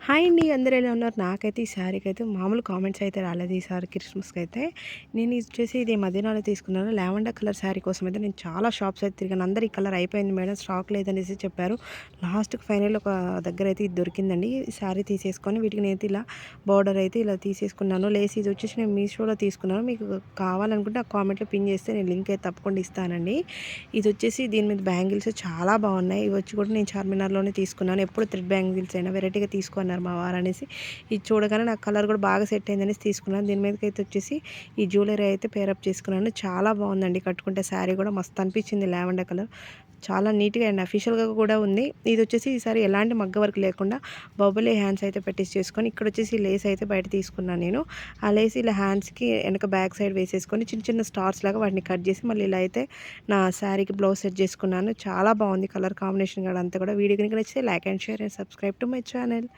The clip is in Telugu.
హాయ్ అండి. అందరూ ఎలా ఉన్నారు? నాకైతే ఈ శారీకైతే మామూలు కామెంట్స్ అయితే రాలేదు ఈసారి క్రిస్మస్‌కైతే. నేను ఇది వచ్చేసి ఇది మదీనాలో తీసుకున్నాను. లావెండర్ కలర్ శారీ కోసమైతే నేను చాలా షాప్స్ అయితే తిరిగాను. అందరూ ఈ కలర్ అయిపోయింది మేడం, స్టాక్ లేదనేసి చెప్పారు. లాస్ట్‌కి ఫైనల్ ఒక దగ్గరైతే ఇది దొరికిందండి. ఈ శారీ తీసేసుకొని వీటికి నేనైతే ఇలా బోర్డర్ అయితే ఇలా తీసేసుకున్నాను. లేస్ ఇది వచ్చేసి నేను మీషోలో తీసుకున్నాను. మీకు కావాలనుకుంటే ఆ కామెంట్‌లో పిన్ చేస్తే నేను లింక్ అయితే తప్పకుండా ఇస్తానండి. ఇది వచ్చేసి దీని మీద బ్యాంగిల్స్ చాలా బాగున్నాయి. ఇవి వచ్చి కూడా నేను చార్మినార్‌లోనే తీసుకున్నాను. ఎప్పుడు థ్రెడ్ బ్యాంగిల్స్ అయినా వెరైటీగా తీసుకో అన్నారు మా వారు అనేసి. ఇది చూడగానే నాకు కలర్ కూడా బాగా సెట్ అయిందనేసి తీసుకున్నాను. దీని మీదకైతే వచ్చేసి ఈ జ్యువెలరీ అయితే పేరప్ చేసుకున్నాను. చాలా బాగుందండి. కట్టుకుంటే శారీ కూడా మస్తు అనిపించింది లావెండర్ కలర్. చాలా నీట్‌గా అండ్ అఫీషియల్‌గా కూడా ఉంది. ఇది వచ్చేసి ఈసారి ఎలాంటి మగ్గ వర్క్ లేకుండా బొబ్బలే హ్యాండ్స్ అయితే పెట్టించేసుకొని ఇక్కడ వచ్చేసి లేస్ అయితే బయట తీసుకున్నాను నేను. ఆ లేస్ ఇలా హ్యాండ్స్‌కి వెనక బ్యాక్ సైడ్ వేసేసుకొని చిన్న చిన్న స్టార్స్ లాగా వాటిని కట్ చేసి మళ్ళీ ఇలా అయితే నా శారీకి బ్లౌజ్ సెట్ చేసుకున్నాను. చాలా బాగుంది కలర్ కాంబినేషన్ కూడా అంతా కూడా. వీడియో కనుక నచ్చితే like and share and subscribe to my channel.